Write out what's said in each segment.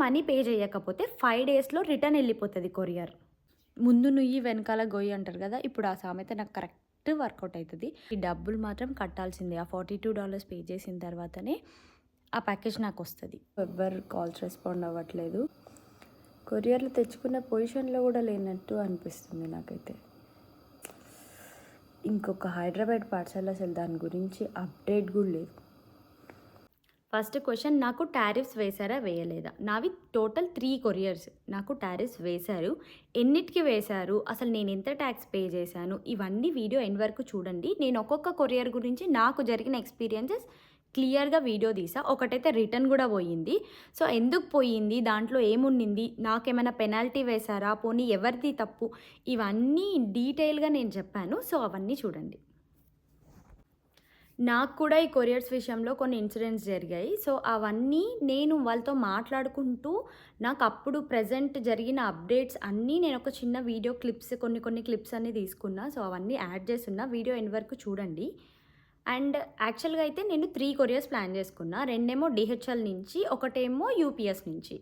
Money pay చేయకపోతే 5 డేస్లో return వెళ్ళిపోతుంది కొరియర్. ముందు నుయ్యి వెనకాల గొయ్యి అంటారు కదా, ఇప్పుడు ఆ సామెత నాకు కరెక్ట్ వర్కౌట్ అవుతుంది. ఈ డబ్బులు మాత్రం కట్టాల్సిందే. ఆ $42 పే చేసిన తర్వాతనే ఆ ప్యాకేజ్ నాకు వస్తుంది. ఎవ్వరు కాల్స్ రెస్పాండ్ అవ్వట్లేదు. కొరియర్లో తెచ్చుకున్న పొజిషన్లో కూడా లేనట్టు అనిపిస్తుంది నాకైతే. ఇంకొక హైదరాబాద్ పార్సల్ అసలు దాని గురించి అప్డేట్ కూడా లేదు. ఫస్ట్ క్వశ్చన్, నాకు టారిఫ్స్ వేశారా వేయలేదా? నావి టోటల్ 3 కొరియర్స్. నాకు టారిఫ్స్ వేశారు. ఎన్నిటికి వేశారు, అసలు నేను ఎంత ట్యాక్స్ పే చేశాను, ఇవన్నీ వీడియో ఎండ్ వరకు చూడండి. నేను ఒక్కొక్క కొరియర్ గురించి నాకు జరిగిన ఎక్స్పీరియన్సెస్ క్లియర్గా వీడియో తీసా. ఒకటైతే రిటర్న్ కూడా పోయింది. సో ఎందుకు పోయింది, దాంట్లో ఏముండింది, నాకేమైనా పెనాల్టీ వేశారా, పోనీ ఎవరిది తప్పు, ఇవన్నీ డీటెయిల్గా నేను చెప్పాను. సో అవన్నీ చూడండి. నాకు కూడా ఈ కొరియర్స్ విషయంలో కొన్ని ఇన్సిడెంట్స్ జరిగాయి. సో అవన్నీ నేను వాళ్ళతో మాట్లాడుకుంటూ నాకు అప్పుడు ప్రెజెంట్ జరిగిన అప్డేట్స్ అన్నీ నేను ఒక చిన్న వీడియో క్లిప్స్ కొన్ని క్లిప్స్ అన్నీ తీసుకున్నా. సో అవన్నీ యాడ్ చేస్తున్నా. వీడియో ఎండ్ వరకు చూడండి. అండ్ యాక్చువల్గా అయితే నేను 3 కొరియర్స్ ప్లాన్ చేసుకున్నా. 2 డిహెచ్ఎల్ నుంచి, ఒకటేమో యూపీఎస్ నుంచి.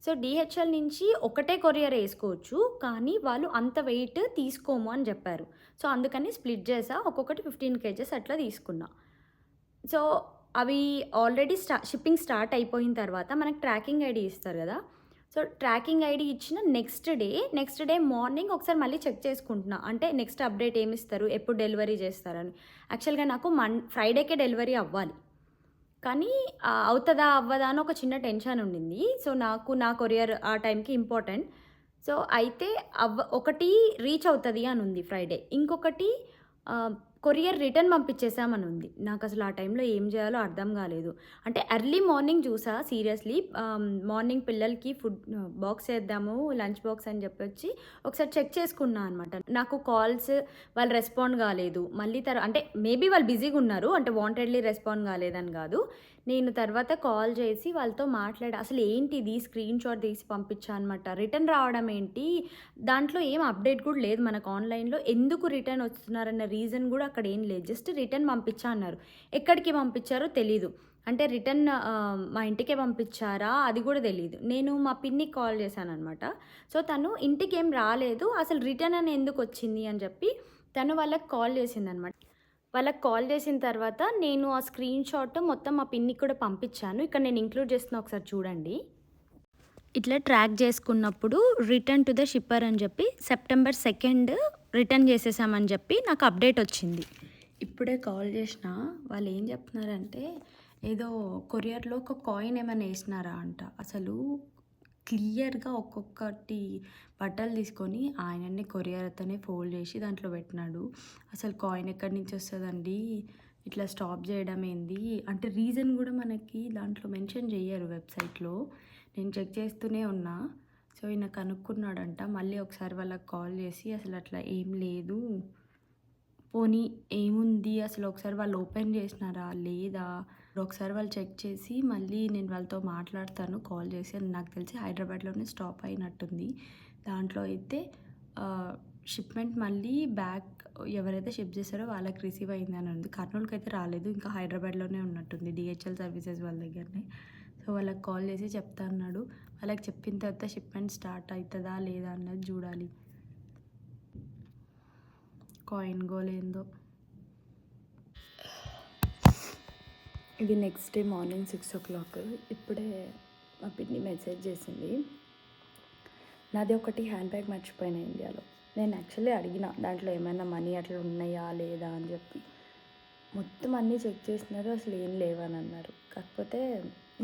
సో డిహెచ్ఎల్ నుంచి ఒకటే కొరియర్ వేసుకోవచ్చు, కానీ వాళ్ళు అంత వెయిట్ తీసుకోము అని చెప్పారు. సో అందుకని స్ప్లిట్ చేసా. ఒక్కొక్కటి 15 kgs అట్లా తీసుకున్నా. సో అవి ఆల్రెడీ షిప్పింగ్ స్టార్ట్ అయిపోయిన తర్వాత మనకు ట్రాకింగ్ ఐడి ఇస్తారు కదా. సో ట్రాకింగ్ ఐడి ఇచ్చిన నెక్స్ట్ డే మార్నింగ్ ఒకసారి మళ్ళీ చెక్ చేసుకుంటున్నా. అంటే నెక్స్ట్ అప్డేట్ ఏమి ఇస్తారు, ఎప్పుడు డెలివరీ చేస్తారని. యాక్చువల్గా నాకు ఫ్రైడేకే డెలివరీ అవ్వాలి, కానీ అవుతుందా అవ్వదా అని ఒక చిన్న టెన్షన్ ఉండింది. సో నాకు నా కొరియర్ ఆ టైంకి ఇంపార్టెంట్. సో అయితే ఒకటి రీచ్ అవుతుంది అని ఉంది ఫ్రైడే, ఇంకొకటి కొరియర్ రిటర్న్ పంపించేసామని ఉంది. నాకు అసలు ఆ టైంలో ఏం చేయాలో అర్థం కాలేదు. అంటే ఎర్లీ మార్నింగ్ చూసా సీరియస్లీ. మార్నింగ్ పిల్లలకి ఫుడ్ బాక్స్ వేద్దాము, లంచ్ బాక్స్ అని చెప్పొచ్చి ఒకసారి చెక్ చేసుకున్నా అనమాట. నాకు కాల్స్ వాళ్ళు రెస్పాండ్ కాలేదు. మళ్ళీ అంటే మేబీ వాళ్ళు బిజీగా ఉన్నారు, అంటే వాంటెడ్లీ రెస్పాండ్ కాలేదని కాదు. నేను తర్వాత కాల్ చేసి వాళ్ళతో మాట్లాడి అసలు ఏంటిది స్క్రీన్ షాట్ తీసి పంపించా అనమాట. రిటర్న్ రావడం ఏంటి, దాంట్లో ఏం అప్డేట్ కూడా లేదు మనకు ఆన్లైన్లో. ఎందుకు రిటర్న్ వస్తున్నారన్న రీజన్ కూడా అక్కడ ఏం లేదు. జస్ట్ రిటర్న్ పంపించా అన్నారు. ఎక్కడికి పంపించారో తెలీదు. అంటే రిటర్న్ మా ఇంటికే పంపించారా అది కూడా తెలీదు. నేను మా పిన్నికి కాల్ చేశాను అనమాట. సో తను ఇంటికి ఏం రాలేదు, అసలు రిటర్న్ అని ఎందుకు వచ్చింది అని చెప్పి తను వాళ్ళకి కాల్ చేసిందనమాట. వాళ్ళకి కాల్ చేసిన తర్వాత నేను ఆ స్క్రీన్ షాట్ మొత్తం మా పిన్నికి కూడా పంపించాను. ఇక్కడ నేను ఇంక్లూడ్ చేస్తున్నా, ఒకసారి చూడండి. ఇట్లా ట్రాక్ చేసుకున్నప్పుడు రిటర్న్ టు ద షిప్పర్ అని చెప్పి September 2 రిటర్న్ చేసేసామని చెప్పి నాకు అప్డేట్ వచ్చింది. ఇప్పుడే కాల్ చేసిన వాళ్ళు ఏం చెప్తున్నారంటే ఏదో కొరియర్లో ఒక కాయిన్ ఏమైనా వేసినారా అంట. అసలు క్లియర్గా ఒక్కొక్కటి బట్టలు తీసుకొని ఆయననే కొరియర్ అతనే ఫోల్డ్ చేసి దాంట్లో పెట్టినాడు. అసలు కాయిన్ ఎక్కడి నుంచి వస్తుందండి, ఇట్లా స్టాప్ చేయడం ఏంది అంటే రీజన్ కూడా మనకి దాంట్లో మెన్షన్ చేయరు వెబ్సైట్లో. నేను చెక్ చేస్తూనే ఉన్నా. సో ఈయన కనుక్కున్నాడంట. మళ్ళీ ఒకసారి వాళ్ళకి కాల్ చేసి అసలు అట్లా ఏం లేదు, పోనీ ఏముంది అసలు ఒకసారి వాళ్ళు ఓపెన్ చేసినారా లేదా, ఒకసారి వాళ్ళు చెక్ చేసి మళ్ళీ నేను వాళ్ళతో మాట్లాడతాను కాల్ చేసి అని. నాకు తెలిసి హైదరాబాద్లోనే స్టాప్ అయినట్టుంది. దాంట్లో అయితే షిప్మెంట్ మళ్ళీ బ్యాక్ ఎవరైతే షిప్ చేశారో వాళ్ళకి రిసీవ్ అయిందని ఉంది. కర్నూలుకి అయితే రాలేదు, ఇంకా హైదరాబాద్లోనే ఉన్నట్టుంది డిహెచ్ఎల్ సర్వీసెస్ వాళ్ళ దగ్గరనే. సో వాళ్ళకి కాల్ చేసి చెప్తా అన్నాడు. వాళ్ళకి చెప్పిన తర్వాత షిప్మెంట్ స్టార్ట్ అవుతుందా లేదా అన్నది చూడాలి. కాయిన్ గోలేందో. ఇది నెక్స్ట్ డే మార్నింగ్ 6 o'clock. ఇప్పుడే మా పిన్ని మెసేజ్ చేసింది. నాది ఒకటి హ్యాండ్ బ్యాగ్ మర్చిపోయినా ఇండియాలో. నేను యాక్చువల్లీ అడిగిన దాంట్లో ఏమైనా మనీ అట్లా ఉన్నాయా లేదా అని చెప్పి. మొత్తం అన్నీ చెక్ చేసినారు, అసలు ఏం లేవని అన్నారు. కాకపోతే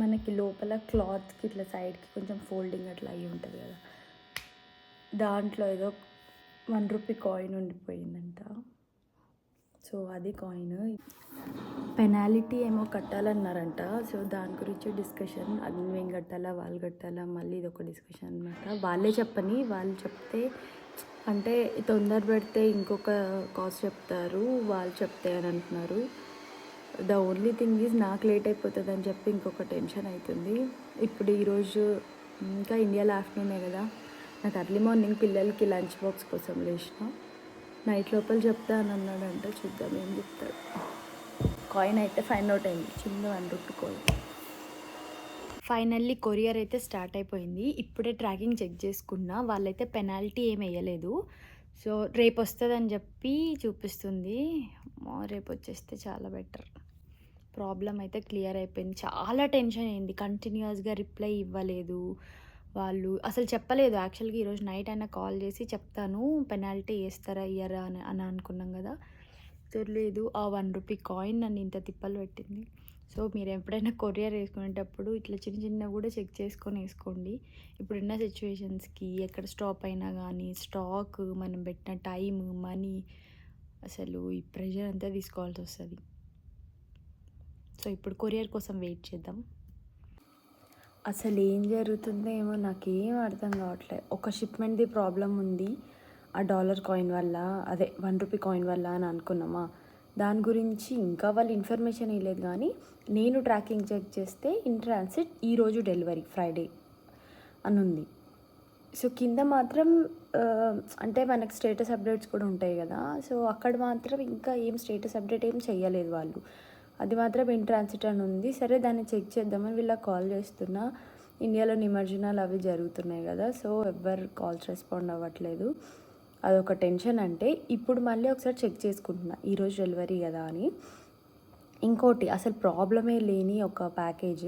మనకి లోపల క్లాత్కి ఇట్లా సైడ్కి కొంచెం ఫోల్డింగ్ అట్లా అయ్యి ఉంటుంది కదా, దాంట్లో ఏదో ₹1 కాయిన్ ఉండిపోయిందంట. సో అది కాయిన్. పెనాలిటీ ఏమో కట్టాలన్నారంట. సో దాని గురించి డిస్కషన్. అది మేము కట్టాలా వాళ్ళు కట్టాలా, మళ్ళీ ఇది ఒక డిస్కషన్ అనమాట. వాళ్ళే చెప్పని, వాళ్ళు చెప్తే అంటే తొందర పెడితే ఇంకొక కాస్ట్ చెప్తారు, వాళ్ళు చెప్తే అని అంటున్నారు. ద ఓన్లీ థింగ్ ఈజ్ నాకు లేట్ అయిపోతుంది అని చెప్పి ఇంకొక టెన్షన్ అవుతుంది. ఇప్పుడు ఈరోజు ఇంకా ఇండియాలో ఆఫ్టర్నూనే కదా, నాకు ఎర్లీ మార్నింగ్ పిల్లలకి లంచ్ బాక్స్ కోసం లేచిన. నైట్ లోపల చెప్తా అని అన్నాడంట, చూద్దాం ఏం చెప్తాడు. కాయిన్ అయితే ఫైండ్ అవుట్ అయింది, చిన్న ₹1 కాయిన్. ఫైనల్లీ కొరియర్ అయితే స్టార్ట్ అయిపోయింది. ఇప్పుడే ట్రాకింగ్ చెక్ చేసుకున్నా. వాళ్ళైతే పెనాల్టీ ఏమి ఎయ్యలేదు. సో, రేపొస్తదని జెప్పి చూపిస్తుంది. రేపొచ్చేస్తే చాలా బెటర్. ప్రాబ్లమ్ అయితే క్లియర్ అయిపోయింది. చాలా టెన్షన్ అయింది. కంటిన్యూయస్‌గా రిప్లై ఇవ్వలేదు. వాళ్ళు అసలు చెప్పలేదు. యాక్చువల్‌గా ఈరోజు నైట్ అయినా కాల్ చేసి చెప్తాను పెనాల్టీ ఏస్తారా ఇయ్యరా అని అనుకున్నాం గదా! లేదు. ఆ ₹1 కాయిన్ నన్ను ఇంత తిప్పలు పెట్టింది. సో, మీరు ఎప్పుడైనా కొరియర్ ఏసుకునేటప్పుడు ఇట్లా చిన్న చిన్నవి కూడా చెక్ చేసుకొని ఏసుకోండి. ఇప్పుడున్న సిట్యుయేషన్స్‌కి ఎక్కడ స్టాప్ అయినా గానీ, స్టాక్, మనం పెట్టిన టైము, మనీ, అసలు ఈ ప్రెషర్ అంతా తీసుకోవాల్సొస్తది. సో, ఇప్పుడు కొరియర్ కోసం వెయిట్ చేద్దాం. అసలు ఏం జరుగుతుందో ఏమో నాకేం అర్థం కావట్లేదు. ఒక షిప్మెంట్‌ది ప్రాబ్లమ్ ఉంది. ఆ డాలర్ కాయిన్ వల్ల, అదే ₹1 కాయిన్ వల్ల అని అనుకున్నామా, దాని గురించి ఇంకా వాళ్ళు ఇన్ఫర్మేషన్ ఇవ్వలేదు. కానీ నేను ట్రాకింగ్ చెక్ చేస్తే ఇన్ ట్రాన్సిట్ ఈరోజు డెలివరీ ఫ్రైడే అని ఉంది. సో, కింద మాత్రం అంటే మనకు స్టేటస్ అప్డేట్స్ కూడా ఉంటాయి కదా. సో, అక్కడ మాత్రం ఇంకా ఏం స్టేటస్ అప్డేట్ ఏం చేయలేదు వాళ్ళు. అది మాత్రం ఇన్ ట్రాన్సిట్ అని ఉంది. సరే, దాన్ని చెక్ చేద్దామని వీళ్ళకి కాల్ చేస్తున్నా. ఇండియాలో నిమజ్జనాలు అవి జరుగుతున్నాయి కదా. సో, ఎవ్వరు కాల్స్ రెస్పాండ్ అవ్వట్లేదు. అదొక టెన్షన్. అంటే ఇప్పుడు మళ్ళీ ఒకసారి చెక్ చేసుకుంటున్నా ఈరోజు డెలివరీ కదా అని. ఇంకోటి, అసలు ప్రాబ్లమే లేని ఒక ప్యాకేజ్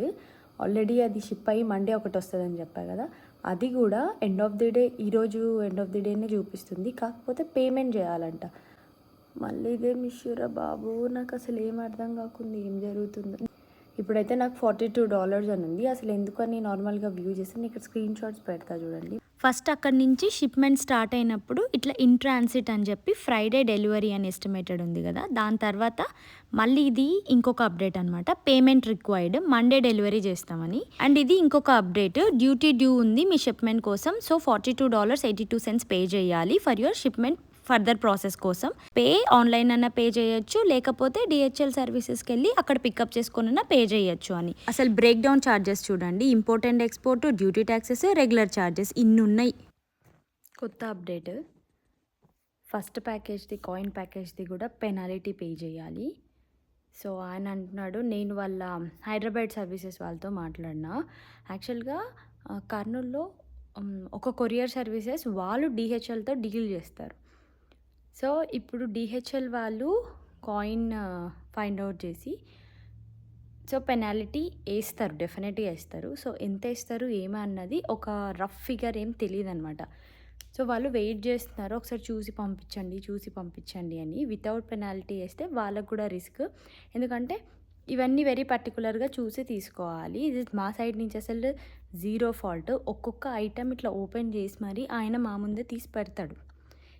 ఆల్రెడీ అది షిప్ అయ్యి మండే ఒకటి వస్తుందని చెప్పా కదా, అది కూడా ఎండ్ ఆఫ్ ది డే, ఈరోజు ఎండ్ ఆఫ్ ది డేనే చూపిస్తుంది. కాకపోతే పేమెంట్ చేయాలంట. మళ్ళీ ఇదే మిష్యూరా బాబు, నాకు అసలు ఏం అర్థం కాకుండా ఏం జరుగుతుందో. ఇప్పుడైతే నాకు $42 అని ఉంది. అసలు ఎందుకని నార్మల్గా వ్యూ చేస్తే ఇక్కడ స్క్రీన్ షాట్స్ పెడతా చూడండి. ఫస్ట్ అక్కడి నుంచి షిప్మెంట్ స్టార్ట్ అయినప్పుడు ఇట్లా ఇన్ ట్రాన్సిట్ అని చెప్పి ఫ్రైడే డెలివరీ అని ఎస్టిమేటెడ్ ఉంది కదా. దాని తర్వాత మళ్ళీ ఇది ఇంకొక అప్డేట్ అనమాట, పేమెంట్ రిక్వైర్డ్, మండే డెలివరీ చేస్తామని. అండ్ ఇది ఇంకొక అప్డేట్, డ్యూటీ డ్యూ ఉంది మీ షిప్మెంట్ కోసం. సో $42.82 పే చేయాలి for your shipment further process కోసం. పే ఆన్లైన్ అన్న పే చేయొచ్చు, లేకపోతే DHL సర్వీసెస్కి వెళ్ళి అక్కడ పికప్ చేసుకున్న పే చేయొచ్చు అని. అసలు బ్రేక్ డౌన్ ఛార్జెస్ చూడండి, import and export, duty taxes, regular charges ఇన్ని ఉన్నాయి. కొత్త అప్డేట్, ఫస్ట్ ప్యాకేజ్ది, కాయిన్ ప్యాకేజ్ది కూడా పెనాలిటీ పే చేయాలి. సో, ఆయన అంటున్నాడు, నేను వాళ్ళ హైదరాబాద్ సర్వీసెస్ వాళ్ళతో మాట్లాడినా. యాక్చువల్గా కర్నూల్లో ఒక కొరియర్ సర్వీసెస్ వాళ్ళు DHLతో డీల్ చేస్తారు. సో, ఇప్పుడు DHL వాళ్ళు కాయిన్ ఫైండ్ అవుట్ చేసి, సో పెనాలిటీ వేస్తారు, డెఫినెట్గా వేస్తారు. సో, ఎంత వేస్తారు ఏమో అన్నది ఒక రఫ్ ఫిగర్ ఏం తెలియదు అనమాట. సో, వాళ్ళు వెయిట్ చేస్తున్నారు, ఒకసారి చూసి పంపించండి అని. వితౌట్ పెనాల్టీ వేస్తే వాళ్ళకు కూడా రిస్క్. ఎందుకంటే ఇవన్నీ వెరీ పర్టికులర్గా చూసి తీసుకోవాలి. ఇది మా సైడ్ నుంచి అసలు జీరో ఫాల్ట్. ఒక్కొక్క ఐటెం ఇట్లా ఓపెన్ చేసి మరి ఆయన మా ముందే తీసి పెడతాడు.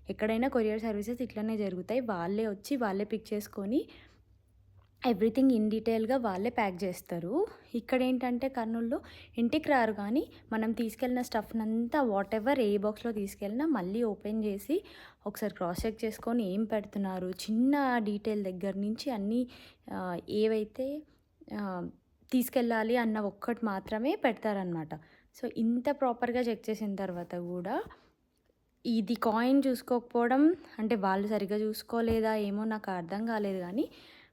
ఎక్కడైనా కొరియర్ సర్వీసెస్ ఇట్లనే జరుగుతాయి. వాళ్ళే వచ్చి వాళ్ళే పిక్ చేసుకొని ఎవ్రీథింగ్ ఇన్ డీటెయిల్గా వాళ్ళే ప్యాక్ చేస్తారు. ఇక్కడ ఏంటంటే కర్నూలులో ఇంటికి రారు, కానీ మనం తీసుకెళ్ళిన స్టఫ్నంతా వాట్ ఎవర్ ఏ బాక్స్లో తీసుకెళ్ళినా మళ్ళీ ఓపెన్ చేసి ఒకసారి క్రాస్ చెక్ చేసుకొని ఏం పెడుతున్నారు, చిన్న డీటెయిల్ దగ్గర నుంచి అన్నీ ఏవైతే తీసుకెళ్ళాలి అన్న ఒక్కటి మాత్రమే పెడతారనమాట. సో, ఇంత ప్రాపర్గా చెక్ చేసిన తర్వాత కూడా ఇది కాయిన్ చూసుకోకపోవడం, అంటే వాళ్ళు సరిగ్గా చూసుకోలేదా ఏమో నాకు అర్థం కాలేదు. కానీ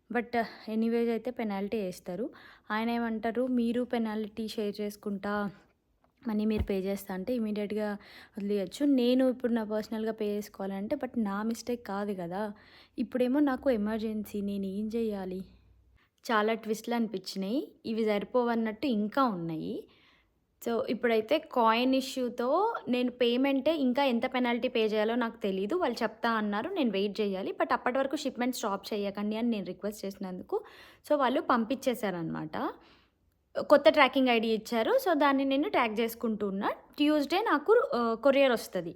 బట్ ఎనీవేస్ అయితే పెనాల్టీ వేస్తారు. ఆయన ఏమంటారు, మీరు పెనాల్టీ షేర్ చేసుకుంటా మనీ మీరు పే చేస్తా అంటే ఇమీడియట్గా వదిలేయచ్చు. నేను ఇప్పుడు నా పర్సనల్గా పే చేసుకోవాలంటే, బట్ నా మిస్టేక్ కాదు కదా. ఇప్పుడేమో నాకు ఎమర్జెన్సీ, నేను ఏం చేయాలి? చాలా ట్విస్ట్లు అనిపించినాయి. ఇవి సరిపోవన్నట్టు ఇంకా ఉన్నాయి. సో, ఇప్పుడైతే కాయిన్ ఇష్యూతో నేను పేమెంటే ఇంకా ఎంత పెనాల్టీ పే చేయాలో నాకు తెలీదు. వాళ్ళు చెప్తా అన్నారు, నేను వెయిట్ చేయాలి. బట్ అప్పటి వరకు షిప్మెంట్ స్టాప్ చేయకండి అని నేను రిక్వెస్ట్ చేసినందుకు సో వాళ్ళు పంపించేశారనమాట. కొత్త ట్రాకింగ్ ఐడి ఇచ్చారు. సో, దాన్ని నేను ట్రాక్ చేసుకుంటూ ఉన్నా. ట్యూస్డే నాకు కొరియర్ వస్తుంది.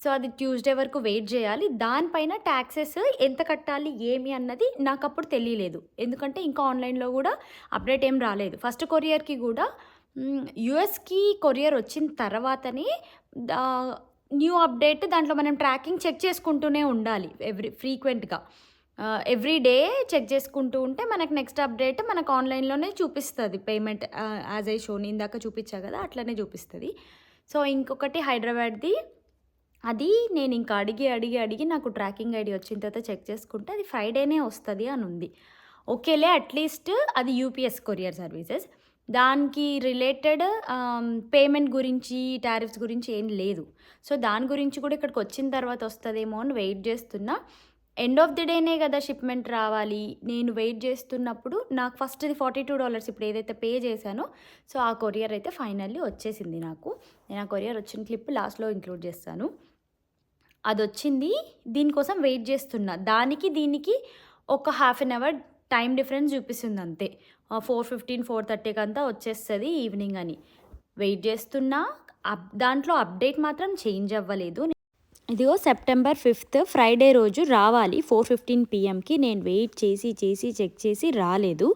సో, అది ట్యూస్డే వరకు వెయిట్ చేయాలి. దానిపైన ట్యాక్సెస్ ఎంత కట్టాలి ఏమి అన్నది నాకు అప్పుడు తెలియలేదు. ఎందుకంటే ఇంకా ఆన్లైన్లో కూడా అప్డేట్ ఏం రాలేదు. ఫస్ట్ కొరియర్కి కూడా యూఎస్కి కొరియర్ వచ్చిన తర్వాతనే న్యూ అప్డేట్, దాంట్లో మనం ట్రాకింగ్ చెక్ చేసుకుంటూనే ఉండాలి ఫ్రీక్వెంట్గా. ఎవ్రీ డే చెక్ చేసుకుంటూ ఉంటే మనకు నెక్స్ట్ అప్డేట్ మనకు ఆన్లైన్లోనే చూపిస్తుంది. పేమెంట్ యాజ్ ఐ షోని ఇందాక చూపించా కదా, అట్లనే చూపిస్తుంది. సో, ఇంకొకటి హైదరాబాద్ది, అది నేను ఇంకా అడిగి నాకు ట్రాకింగ్ ఐడి వచ్చిన తర్వాత చెక్ చేసుకుంటే అది ఫ్రైడేనే వస్తుంది అని ఉంది. ఓకేలే, అట్లీస్ట్ అది యూపీఎస్ కొరియర్ సర్వీసెస్. దానికి రిలేటెడ్ పేమెంట్ గురించి, టారిఫ్స్ గురించి ఏం లేదు. సో, దాని గురించి కూడా ఇక్కడికొచ్చిన తర్వాత వస్తదేమో అని వెయిట్ జేస్తున్నా. ఎండ్ ఆఫ్ ది డేనే గదా షిప్‌మెంట్ రావాలి. నేను వెయిట్ జేస్తున్నప్పుడు నాకు ఫస్ట్‌ది $42 ఇప్పుడు ఏదైతే పే చేశానో, సో, ఆ కొరియర్ అయితే ఫైనల్లీ వచ్చేసింది నాకు. నేను ఆ కొరియర్ వచ్చిన క్లిప్ లాస్ట్‌లో ఇంక్లూడ్ చేస్తాను. అదొచ్చింది. దీనికోసం వెయిట్ జేస్తున్నా. దానికి, దీనికి ఒక half an hour time difference చూపిస్తుందంతే. 4:15, 4:30కంతా వచ్చేస్తది ఈవినింగ్ అని. వెయిట్ జేస్తున్నా. దాంట్లో అప్డేట్ మాత్రం చేంజ్ అవ్వలేదు. ఇదిగో సెప్టెంబర్ 5th ఫ్రైడే రోజు రావాలి 4:15 PMకి. నేను వెయిట్ చేసి, చెక్ చేసి రాలేదు.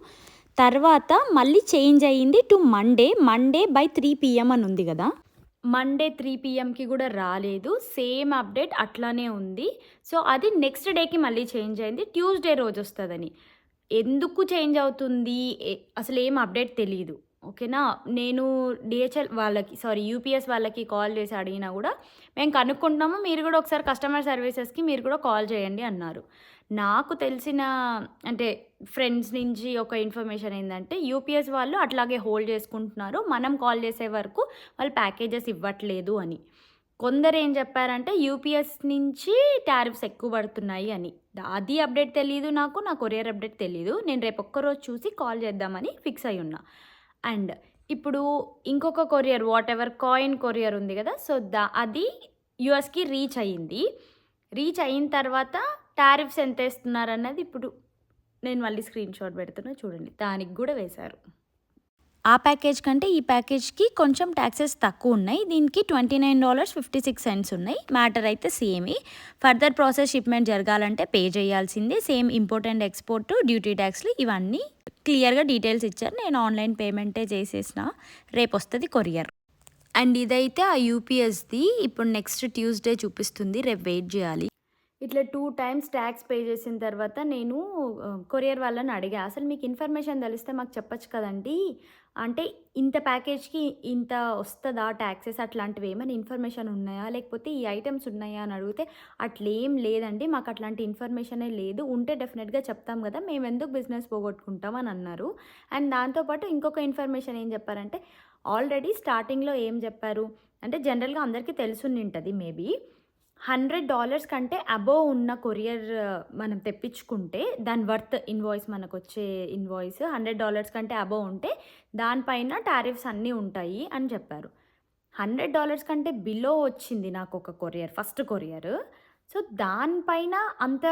తర్వాత మళ్ళీ చేంజ్ అయ్యింది టు మండే బై 3 PM అని ఉంది గదా! మండే 3 PMకి కూడా రాలేదు. సేమ్ అప్డేట్ అట్లానే ఉంది. సో, అది నెక్స్ట్ డేకి మళ్ళీ చేంజ్ అయింది. ట్యూస్‌డే రోజొస్తదని. ఎందుకు చేంజ్ అవుతుంది? అసలేం అప్డేట్ తెలీదు. ఓకేనా? నేను DHL వాళ్ళకి యూపీఎస్ వాళ్ళకి కాల్ చేసి అడిగినా గూడా, మేము కనుక్కుంటాము. మీరు గూడా ఒకసారి కస్టమర్ సర్వీసెస్‌కి మీరు కూడా కాల్ చేయండి అన్నారు. నాకు తెలిసిన అంటే ఫ్రెండ్స్ నుంచి ఒక ఇన్ఫర్మేషన్ ఏందంటే, యూపీఎస్ వాళ్ళు అట్లాగే హోల్డ్ చేసుకుంటున్నారు. మనం కాల్ చేసే వరకు వాళ్ళు ప్యాకేజెస్ ఇవ్వట్లేదు అని. కొందరేం చెప్పారంటే, యూపీఎస్ నుంచి టారిఫ్స్ ఎక్కువ పడుతున్నాయి అని. అది అప్డేట్ తెలీదు నాకు. నా కొరియర్ అప్డేట్ తెలీదు. నేను రేపు ఒక్కరోజు చూసి కాల్ చేద్దామని ఫిక్స్ అయ్యున్నా. అండ్ ఇప్పుడు ఇంకొక కొరియర్ వాటెవర్ కాయిన్ కొరియర్ ఉంది కదా! సో, అది యూఎస్‌కి రీచ్ అయ్యింది. రీచ్ అయిన తర్వాత టారిఫ్స్ ఎంతేస్తున్నారన్నది ఇప్పుడు నేను మళ్ళీ స్క్రీన్‌షాట్ పెడుతున్నా చూడండి. దానికి గూడా వేశారు. ఆ ప్యాకేజ్ కంటే ఈ ప్యాకేజ్‌కి కొంచెం టాక్సెస్ తక్కువున్నాయి. దీనికి $29.56 ఉన్నాయి. మ్యాటర్ అయితే సేమే. ఫర్దర్ ప్రాసెస్ షిప్‌మెంట్ జరగాలంటే పే చేయాల్సిందే. Same import and export, duty ట్యాక్స్‌లు ఇవన్నీ క్లియర్‌గా డీటెయిల్స్ ఇచ్చారు. నేను ఆన్‌లైన్ పేమెంటే చేసేసిన. రేపొస్తది కొరియర్. అండ్ ఇదైతే ఆ యూపీఎస్‌ది. ఇప్పుడు నెక్స్ట్ ట్యూస్‌డే చూపిస్తుంది. రేపు వెయిట్ జేయాలి. ఇట్లా 2 టైమ్స్ ట్యాక్స్ పే చేసిన తర్వాత నేను కొరియర్ వాళ్ళని అడిగా. అసలు మీకు ఇన్ఫర్మేషన్ తెలిస్తే మాకు చెప్పొచ్చు కదండీ! అంటే ఇంత ప్యాకేజ్‌కి ఇంత వస్తదా టాక్సెస్ అట్లాంటివి ఏమైనా ఇన్ఫర్మేషన్ ఉన్నాయా? లేకపోతే ఈ ఐటెమ్స్ ఉన్నాయా? అని అడిగితే అట్లేం లేదండి. మాకు అట్లాంటి ఇన్ఫర్మేషనే లేదు. ఉంటే డెఫినెట్‌గా చెప్తాం కదా! మేమెందుకు బిజినెస్ పోగొట్టుకుంటాం అని అన్నారు. అండ్ దాంతో పాటు ఇంకొక ఇన్ఫర్మేషన్ ఏం చెప్పారంటే, ఆల్రెడీ స్టార్టింగ్‌లో ఏం చెప్పారు అంటే జనరల్‌గా అందరికీ తెలిసుండింటది మేబీ. $100 కంటే అబోవ్ ఉన్న కొరియర్ మనం తెప్పించుకుంటే దాని వర్త్ ఇన్వాయిస్ మనకొచ్చే ఇన్వాయిస్ $100 కంటే అబోవ్ ఉంటే దానిపైన టారిఫ్స్ అన్నీ ఉంటాయి అని చెప్పారు. $100 కంటే బిలో వచ్చింది నాకొక కొరియర్, ఫస్ట్ కొరియర్. సో, దానిపైన అంత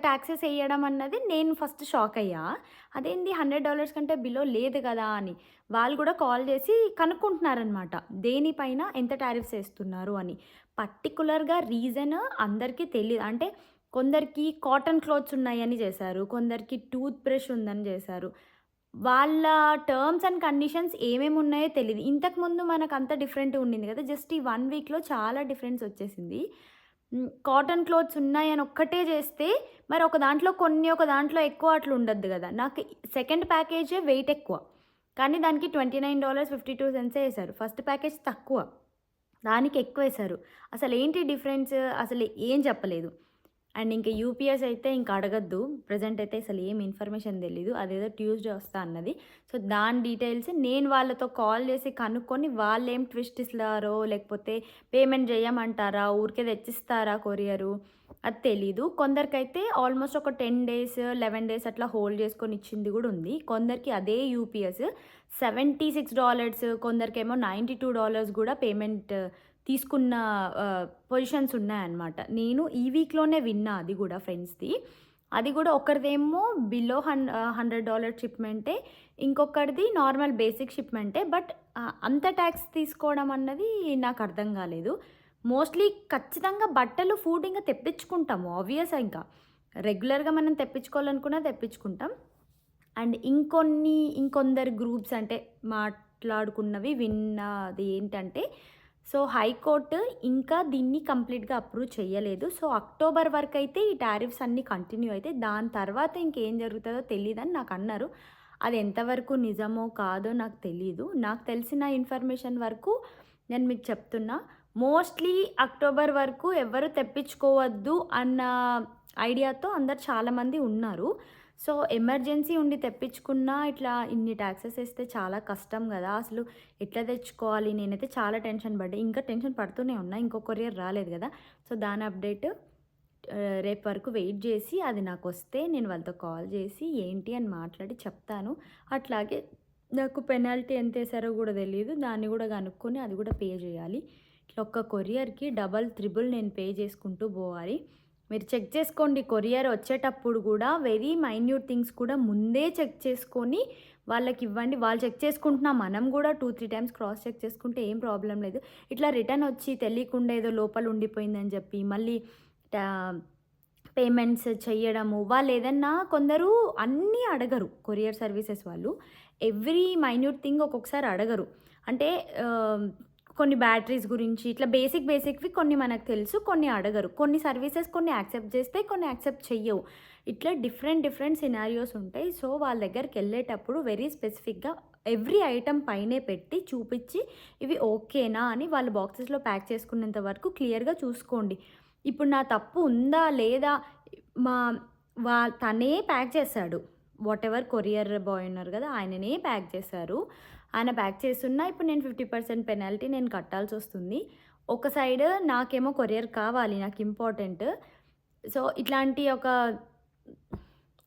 టాక్సెస్ ఎయడం అన్నది నేను ఫస్ట్ షాక్ అయ్యా. అదేంది $100 కంటే బిలో లేదు గదా! అని. వాళ్ళు గూడా కాల్ చేసి కనుక్కుంటున్నారనమాట. దేనిపైన ఎంత టారిఫ్స్ ఏస్తున్నారు అని. పర్టిక్యులర్‌గా రీజన్ అందరికీ అంటే కొందరికి కాటన్ క్లాత్స్ ఉన్నాయని చేశారు. కొందరికి టూత్ బ్రష్ ఉందని చేశారు. వాళ్ళ టర్మ్స్ అండ్ కండిషన్స్ ఏమేమున్నాయో తెలీదు. ఇంతకుముందు మనకంత డిఫరెంట్‌గా ఉండింది గదా! జస్ట్ ఈ 1 వీక్‌లో చాలా డిఫరెన్స్ వచ్చేసింది. కాటన్ క్లాత్స్ ఉన్నాయని ఒక్కటే చేస్తే మరి ఒక దాంట్లో కొన్ని, ఒక దాంట్లో ఎక్కువ అట్లా ఉండొద్దు గదా! నాకు సెకండ్ ప్యాకేజే వెయిట్ ఎక్కువ. కానీ దానికి $29.52 ఏశారు. ఫస్ట్ ప్యాకేజ్ తక్కువ. దానికి ఎక్కువేశారు. అసలేంటి డిఫరెన్స్? అసలు ఏం చెప్పలేదు. అండ్ ఇంక యూపీఎస్ అయితే ఇంక అడగొద్దు. ప్రెజెంట్ అయితే అసలు ఏం ఇన్ఫర్మేషన్ తెలీదు. అదేదో ట్యూస్‌డే వస్తా అన్నది. సో, దాని డీటెయిల్స్ నేను వాళ్ళతో కాల్ చేసి కనుక్కొని వాళ్ళేం ట్విస్ట్ ఇస్తారో, లేకపోతే పేమెంట్ జేయమంటారా? ఊరికే తెచ్చిస్తారా కొరియరు? అది తెలీదు. కొందరికైతే ఆల్మోస్ట్ ఒక 10 డేస్, 11 డేస్ అట్లా హోల్డ్ చేసుకొని ఇచ్చింది గూడా ఉంది. కొందరికి అదే యూపీఎస్ $76 కొందరికేమో $92 గూడా పేమెంట్ తీసుకున్న పొజిషన్స్ ఉన్నాయన్నమాట. నేను ఈ వీక్‌లోనే విన్నా అది గూడా ఫ్రెండ్స్‌ది. అది గూడా ఒకరిదేమో బిలో $100 షిప్‌మెంటే. ఇంకొకరిది నార్మల్ బేసిక్ షిప్‌మెంటే. బట్ అంత టాక్స్ తీసుకోవడం అన్నది నాకు అర్థం గాలేదు. మోస్ట్‌లీ ఖచ్చితంగా బట్టలు, ఫుడ్ ఇంక తెప్పించుకుంటాము. ఆబ్వియస్ ఇంకా. రెగ్యులర్‌గా మనం తెప్పించుకోవాలనుకున్నా తెప్పించుకుంటాం. అండ్ ఇంకొందరు గ్రూప్స్ అంటే మాట్లాడుకున్నవి విన్నది ఏంటంటే, సో, హైకోర్టు ఇంకా దీన్ని కంప్లీట్‌గా అప్రూవ్ చేయలేదు. సో, అక్టోబర్ వరకైతే ఈ టారిఫ్స్ అన్నీ కంటిన్యూ అయితాయి. దాని తర్వాత ఇంకేం జరుగుతుందో తెలీదని నాకన్నారు. అది ఎంతవరకు నిజమో కాదో నాకు తెలీదు. నాకు తెలిసిన ఇన్ఫర్మేషన్ వరకు నేను మీకు చెప్తున్నా. మోస్ట్‌లీ అక్టోబర్ వరకు ఎవ్వరు తెప్పించుకోవద్దు అన్న ఐడియాతో అందరు చాలామంది ఉన్నారు. సో ఎమర్జెన్సీ ఉండి తెప్పించుకున్నా ఇట్లా ఇన్ని ట్యాక్సెస్ వేస్తే చాలా కష్టం కదా! అసలు ఎట్లా తెచ్చుకోవాలి? నేనైతే చాలా టెన్షన్ పడ్డా. ఇంకా టెన్షన్ పడుతూనే ఉన్నా. ఇంకో కొరియర్ రాలేదు కదా! సో దాని అప్డేట్ రేపు వరకు వెయిట్ చేసి అది నాకొస్తే నేను వాళ్ళతో కాల్ చేసి ఏంటి అని మాట్లాడి చెప్తాను. అట్లాగే నాకు పెనాల్టీ ఎంతేసారో కూడా తెలీదు. దాన్ని కూడా కనుక్కొని అది కూడా పే చేయాలి. ఇట్లా ఒక్క కొరియర్‌కి డబల్, త్రిబుల్ నేను పే చేసుకుంటూ పోవాలి. మీరు చెక్ చేసుకోండి. కొరియర్ వచ్చేటప్పుడు కూడా వెరీ మైన్యూట్ థింగ్స్ కూడా ముందే చెక్ చేసుకొని వాళ్ళకివ్వండి. వాళ్ళు చెక్ చేసుకుంటున్నా మనం కూడా 2, 3 టైమ్స్ క్రాస్ చెక్ చేసుకుంటే ఏం ప్రాబ్లమ్ లేదు. ఇట్లా రిటర్న్ వచ్చి తెలియకుండా ఏదో లోపల ఉండిపోయిందని చెప్పి మళ్ళీ టా పేమెంట్స్ చెయ్యడము. వాళ్ళేదన్నా కొందరు అన్నీ అడగరు కొరియర్ సర్వీసెస్ వాళ్ళు. ఎవ్రీ మైన్యూట్ థింగ్ ఒక్కొక్కసారి అడగరు. అంటే కొన్ని బ్యాటరీస్ గురించి ఇట్లా బేసిక్‌వి కొన్ని మనకు తెలుసు. కొన్ని అడగరు. కొన్ని సర్వీసెస్ కొన్ని యాక్సెప్ట్ చేస్తాయి. కొన్ని యాక్సెప్ట్ చెయ్యవు. ఇట్లా డిఫరెంట్ సినారియోస్ ఉంటాయి. సో, వాళ్ళ దగ్గరికెళ్ళేటప్పుడు వెరీ స్పెసిఫిక్‌గా ఎవ్రీ ఐటెమ్ పైనే పెట్టి చూపిచ్చి ఇవి ఓకేనా అని వాళ్ళు బాక్సెస్‌లో ప్యాక్ చేసుకునేంత వరకు క్లియర్‌గా చూసుకోండి. ఇప్పుడు నా తప్పు ఉందా? లేదా? మా తనే ప్యాక్ చేశాడు. వాటెవర్ కొరియర్ బాయ్ ఉన్నారు కదా! ఆయననే ప్యాక్ చేశారు. ఆయన ప్యాక్ చేసున్నా ఇప్పుడు నేను 50% పెనాల్టీ నేను కట్టాల్సొస్తుంది. ఒక సైడ్ నాకేమో కొరియర్ కావాలి. నాకు ఇంపార్టెంట్. సో, ఇట్లాంటి ఒక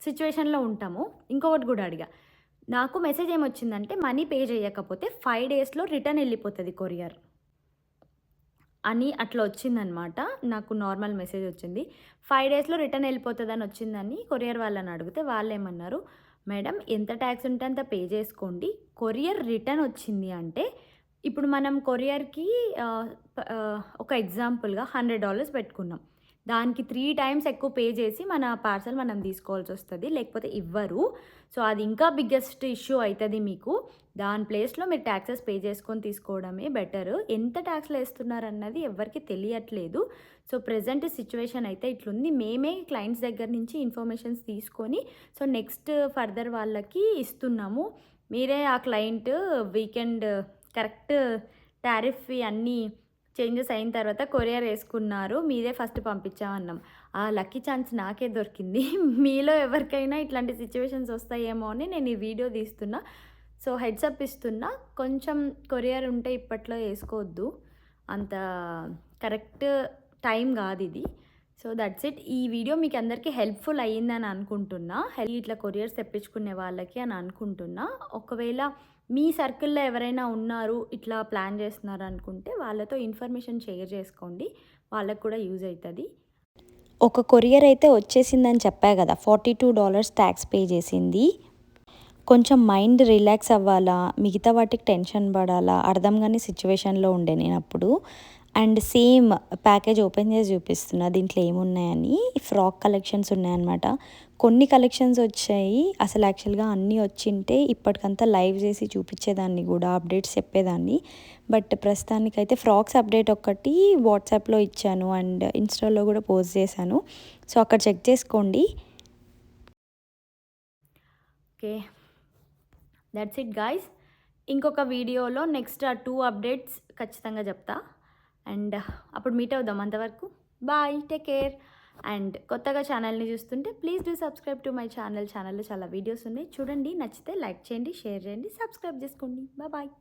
సిట్యుయేషన్‌లో ఉంటాము. ఇంకొకటి కూడా అడిగా. నాకు మెసేజ్ ఏమొచ్చిందంటే మనీ పే చేయకపోతే 5 డేస్‌లో రిటర్న్ ఎళ్ళిపోతది కొరియర్ అని అట్లా వచ్చిందనమాట. నాకు నార్మల్ మెసేజ్ వచ్చింది. 5 డేస్‌లో రిటర్న్ ఎళ్ళిపోతదని వచ్చిందని కొరియర్ వాళ్ళని అడిగితే వాళ్ళేమన్నారు, మేడం ఎంత ట్యాక్స్ ఉంటే అంత పే చేసుకోండి. కొరియర్ రిటర్న్ వచ్చింది అంటే ఇప్పుడు మనం కొరియర్‌కి ఒక ఎగ్జాంపుల్‌గా $100 పెట్టుకున్నాం. దానికి 3 టైమ్స్ ఎక్కువ పే చేసి మన పార్సెల్ మనం తీసుకోవాల్సొస్తది. లేకపోతే ఇవ్వరు. సో, అది ఇంకా బిగ్గెస్ట్ ఇష్యూ అయితది మీకు. దాని ప్లేస్‌లో మీరు టాక్సెస్ పే చేసుకొని తీసుకోవడమే బెటరు. ఎంత టాక్స్‌లేస్తున్నారన్నది ఎవ్వరికీ తెలియట్లేదు. సో, ప్రెజెంట్ సిట్యుయేషన్ అయితే ఇట్లుంది. మేమే క్లయింట్స్ దగ్గర నుంచి ఇన్ఫర్మేషన్స్ తీసుకొని సో, నెక్స్ట్ ఫర్దర్ వాళ్ళకి ఇస్తున్నాము. మీరే ఆ క్లయింట్ వీకెండ్ కరెక్ట్ టారిఫ్ అన్నీ చేంజెస్ అయిన తర్వాత కొరియర్ ఏసుకున్నారు. మీదే ఫస్ట్ పంపించామన్నాం. ఆ లక్కీ ఛాన్స్ నాకే దొరికింది. మీలో ఎవరికైనా ఇట్లాంటి సిట్యుయేషన్స్ వస్తాయేమో అని నేను ఈ వీడియో తీస్తున్నా. సో, హెడ్స్ అప్ ఇస్తున్నా. కొంచెం కొరియర్ ఉంటే ఇప్పట్లో ఏసుకోవద్దు. అంత కరెక్ట్ టైం గాదిది. So, that's it. ఈ వీడియో మీకు అందరికీ హెల్ప్‌ఫుల్ అయ్యిందని అనుకుంటున్నా. ఇట్లా కొరియర్స్ తెప్పించుకునే వాళ్ళకి అని అనుకుంటున్నా. ఒకవేళ మీ సర్కిల్‌లో ఎవరైనా ఉన్నారు, ఇట్లా ప్లాన్ చేస్తున్నారు అనుకుంటే వాళ్ళతో ఇన్ఫర్మేషన్ షేర్ చేసుకోండి. వాళ్ళకి కూడా యూజ్ అయితది. ఒక కొరియర్ అయితే వచ్చేసిందని చెప్పా కదా! $42 ట్యాక్స్ పే చేసింది. కొంచెం మైండ్ రిలాక్స్ అవ్వాలా, మిగతా వాటికి టెన్షన్ పడాలా అర్థం కాని సిచ్యువేషన్‌లో ఉండే నేనప్పుడు. అండ్ సేమ్ ప్యాకేజ్ ఓపెన్ చేసి చూపిస్తున్నా దీంట్లో ఏమున్నాయని. ఫ్రాక్ కలెక్షన్స్ ఉన్నాయన్నమాట. కొన్ని కలెక్షన్స్ వచ్చాయి. అసలు యాక్చువల్‌గా అన్నీ వచ్చింటే ఇప్పటికంతా లైవ్ చేసి చూపించేదాన్ని కూడా, అప్డేట్స్ చెప్పేదాన్ని. బట్ ప్రస్తుతానికైతే ఫ్రాక్స్ అప్డేట్ ఒక్కటి వాట్సాప్‌లో ఇచ్చాను అండ్ ఇన్‌స్టాలో కూడా పోస్ట్ చేశాను. సో, అక్కడ చెక్ చేసుకోండి. ఓకే. That's it guys. ఇంకొక వీడియోలో నెక్స్ట్ ఆ 2 అప్డేట్స్ ఖచ్చితంగా చెప్తా. అండ్ అప్పుడు మీట్ అవుదాం. అంతవరకు బాయ్. Take care. అండ్ కొత్తగా ఛానల్ని చూస్తుంటే please do subscribe to my channel. ఛానల్లో చాలా వీడియోస్ ఉన్నాయి. చూడండి, నచ్చితే లైక్ చేయండి, షేర్ చేయండి, సబ్స్క్రైబ్ చేసుకోండి. బాయ్.